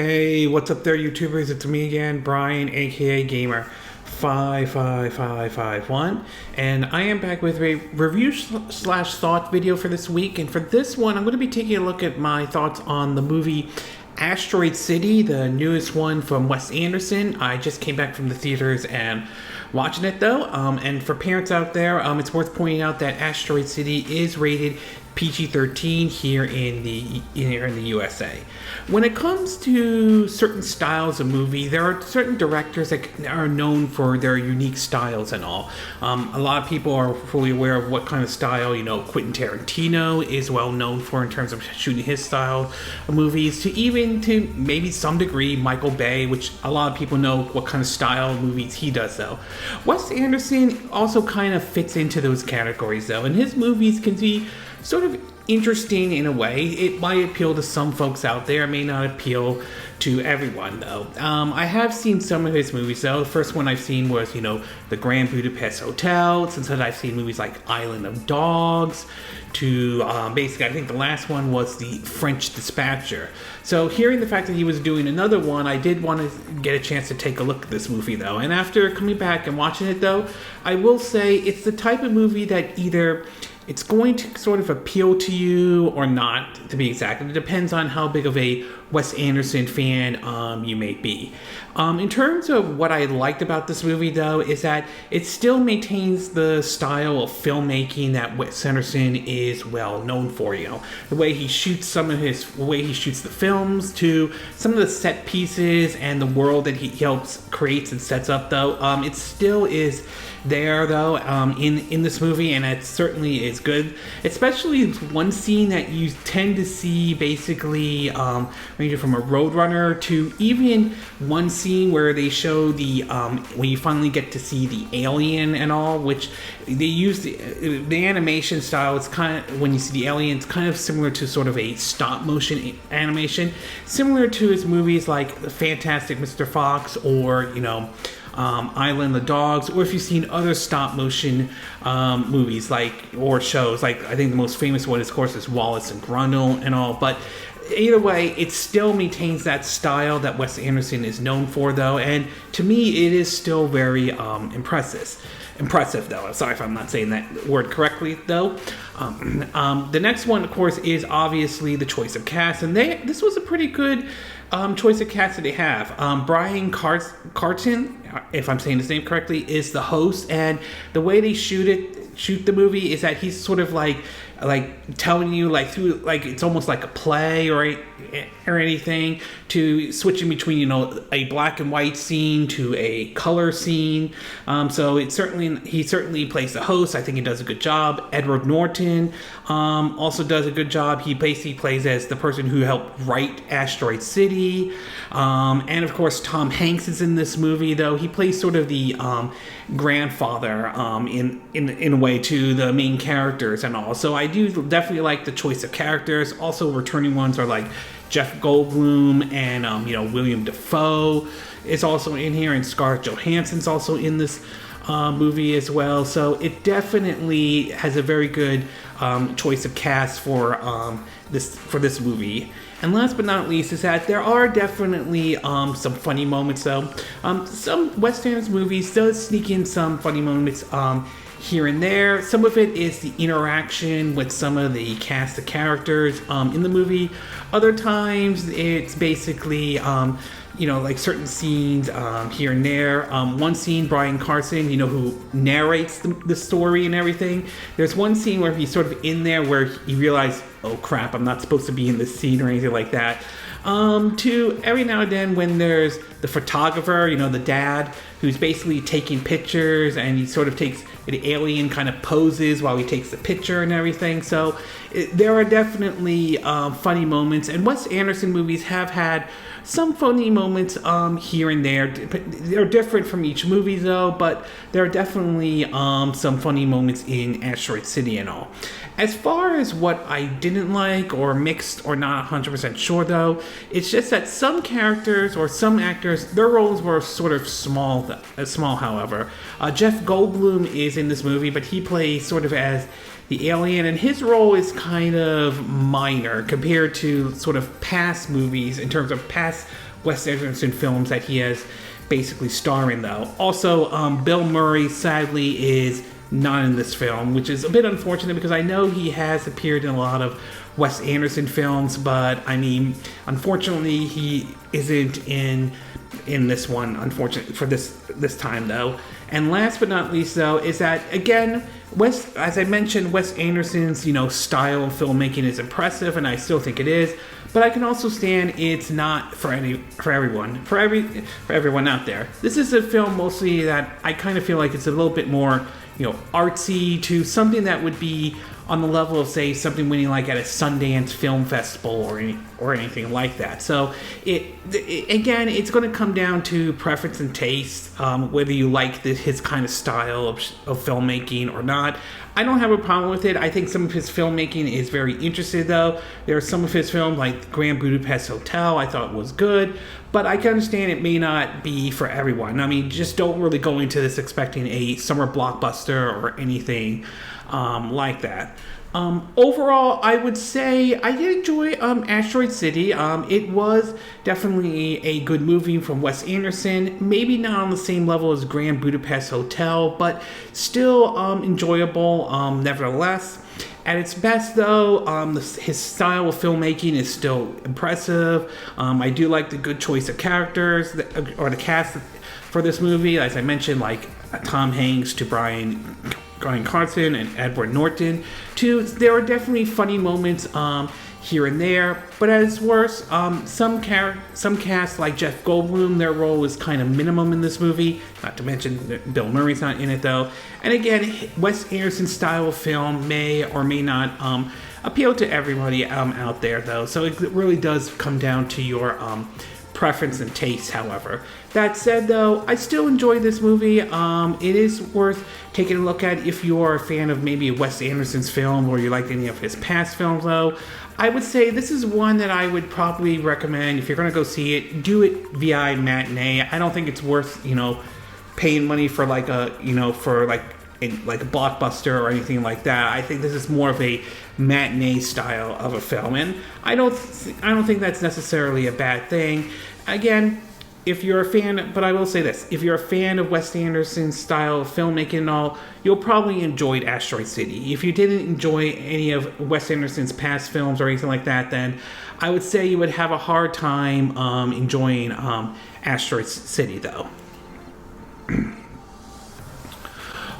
Hey, what's up there, YouTubers? It's me again, Bryan, aka Gamer 55551, and I am back with a review slash thought video for this week. And for this one, I'm going to be taking a look at my thoughts on the movie Asteroid City, the newest one from Wes Anderson. I just came back from the theaters and watching it though. And for parents out there, it's worth pointing out that Asteroid City is rated PG-13 here in the USA. When it comes to certain styles of movie, there are certain directors that are known for their unique styles and all. A lot of people are fully aware of what kind of style, Quentin Tarantino is well known for in terms of shooting his style of movies, to maybe some degree Michael Bay, which a lot of people know what kind of style of movies he does though. Wes Anderson also kind of fits into those categories though, and his movies can be sort of interesting in a way. It might appeal to some folks out there. It may not appeal to everyone though. I have seen some of his movies though. The first one I've seen was, The Grand Budapest Hotel. Since then I've seen movies like Island of Dogs, to basically I think the last one was The French Dispatcher. So hearing the fact that he was doing another one, I did want to get a chance to take a look at this movie though. And after coming back and watching it though, I will say it's the type of movie that either it's going to sort of appeal to you or not, to be exact. It depends on how big of a Wes Anderson fan you may be. In terms of what I liked about this movie, though, is that it still maintains the style of filmmaking that Wes Anderson is well known for. The way he shoots the films, to some of the set pieces and the world that he helps creates and sets up. Though it still is there though in this movie, and it certainly is good. Especially one scene that you tend to see basically ranging from a Roadrunner to even one scene where they show the when you finally get to see the alien and all, which they use the animation style. It's kind of, when you see the alien, it's kind of similar to sort of a stop motion animation, similar to his movies like The Fantastic Mr. Fox or Island of Dogs, or if you've seen other stop motion movies or shows, like I think the most famous one of course is Wallace and Gromit and all. But either way, it still maintains that style that Wes Anderson is known for though, and to me it is still very impressive though. I'm sorry if I'm not saying that word correctly though. The next one of course is obviously the choice of cast, and this was a pretty good choice of cast that they have. Bryan Cranston, if I'm saying his name correctly, is the host, and the way they shoot the movie is that he's sort of like telling you through it's almost like a play or anything, to switching between a black and white scene to a color scene. So he certainly plays the host. I think he does a good job. Edward Norton also does a good job. He basically plays as the person who helped write Asteroid City. And of course Tom Hanks is in this movie though. He plays sort of the grandfather in a way to the main characters and all. So I do definitely like the choice of characters. Also returning ones are like Jeff Goldblum and William Dafoe is also in here, and Scarlett Johansson's also in this movie as well. So it definitely has a very good choice of cast for this movie. And last but not least is that there are definitely some funny moments though. Some Wes Anderson movies does sneak in some funny moments here and there. Some of it is the interaction with some of the cast of characters in the movie. Other times it's basically like certain scenes here and there. One scene, Bryan Cranston, who narrates the story and everything. There's one scene where he's sort of in there where he realized, oh crap, I'm not supposed to be in this scene or anything like that. To every now and then when there's the photographer, the dad, who's basically taking pictures, and he sort of takes the alien kind of poses while he takes the picture and everything. So there are definitely funny moments, and Wes Anderson movies have had some funny moments here and there. They're different from each movie though, but there are definitely some funny moments in Asteroid City and all. As far as what I didn't like or mixed or not 100% sure though, it's just that some characters or some actors, their roles were sort of small however. Jeff Goldblum is in this movie, but he plays sort of as the alien, and his role is kind of minor compared to sort of past movies in terms of past Wes Anderson films that he has basically star in, though. Also, Bill Murray sadly is not in this film, which is a bit unfortunate because I know he has appeared in a lot of Wes Anderson films, but I mean, unfortunately, he isn't in this one. Unfortunately for this time, though. And last but not least, though, is that again, as I mentioned, Wes Anderson's style of filmmaking is impressive, and I still think it is. But I can also stand it's not for everyone out there. This is a film mostly that I kind of feel like it's a little bit more artsy, to something that would be on the level of, say, something winning like at a Sundance Film Festival or anything like that. So again, it's going to come down to preference and taste, whether you like his kind of style of filmmaking or not. I don't have a problem with it. I think some of his filmmaking is very interesting, though. There are some of his films, like Grand Budapest Hotel, I thought was good, but I can understand it may not be for everyone. I mean, just don't really go into this expecting a summer blockbuster or anything like that. Overall, I would say I did enjoy Asteroid City. It was definitely a good movie from Wes Anderson. Maybe not on the same level as Grand Budapest Hotel, but still enjoyable nevertheless. At its best, though, his style of filmmaking is still impressive. I do like the good choice of characters, or the cast for this movie. As I mentioned, like Tom Hanks to Bryan Cranston and Edward Norton. There are definitely funny moments here and there, but at its worst, some cast like Jeff Goldblum, their role is kind of minimum in this movie. Not to mention that Bill Murray's not in it, though. And again, Wes Anderson's style of film may or may not appeal to everybody out there, though. So it really does come down to your preference and taste, however. That said, though, I still enjoy this movie. It is worth taking a look at if you are a fan of maybe Wes Anderson's film or you like any of his past films, though. I would say this is one that I would probably recommend if you're going to go see it. Do it via matinee. I don't think it's worth, paying money for like a, for like a blockbuster or anything like that. I think this is more of a matinee style of a film, and I don't think that's necessarily a bad thing. Again, if you're a fan, but I will say this, if you're a fan of Wes Anderson's style of filmmaking and all, you'll probably enjoy Asteroid City. If you didn't enjoy any of Wes Anderson's past films or anything like that, then I would say you would have a hard time enjoying Asteroid City, though.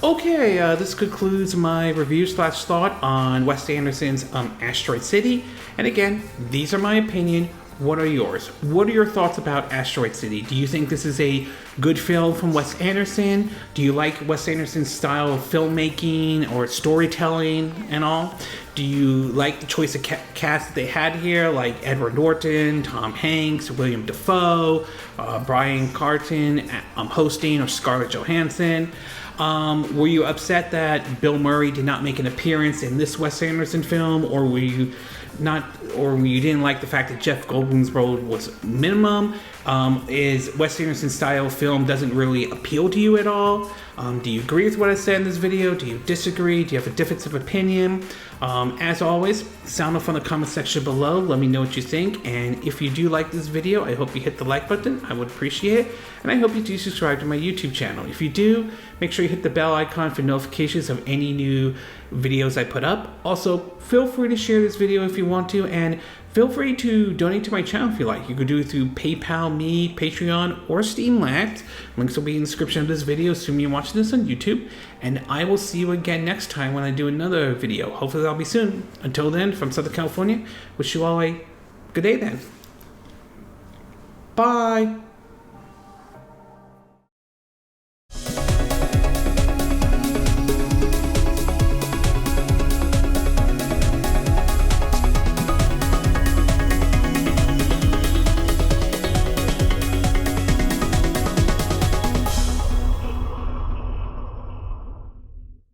Okay, this concludes my review/thought on Wes Anderson's Asteroid City. And again, these are my opinion. What are yours? What are your thoughts about Asteroid City? Do you think this is a good film from Wes Anderson? Do you like Wes Anderson's style of filmmaking or storytelling and all? Do you like the choice of cast that they had here, like Edward Norton, Tom Hanks, William Dafoe, Bryan Cranston hosting, or Scarlett Johansson? Were you upset that Bill Murray did not make an appearance in this Wes Anderson film, or were you didn't like the fact that Jeff Goldblum's role was minimum? Is Wes Anderson's style of film doesn't really appeal to you at all? Do you agree with what I said in this video? Do you disagree? Do you have a difference of opinion? As always, sound off on the comment section below. Let me know what you think. And if you do like this video, I hope you hit the like button. I would appreciate it. And I hope you do subscribe to my YouTube channel. If you do, make sure you hit the bell icon for notifications of any new videos I put up. Also, feel free to share this video if you want to, and feel free to donate to my channel if you like. You could do it through PayPal, Me, Patreon, or Steamlat. Links will be in the description of this video, assuming you're watching this on YouTube. And I will see you again next time when I do another video. Hopefully that'll be soon. Until then, from Southern California, wish you all a good day then. Bye.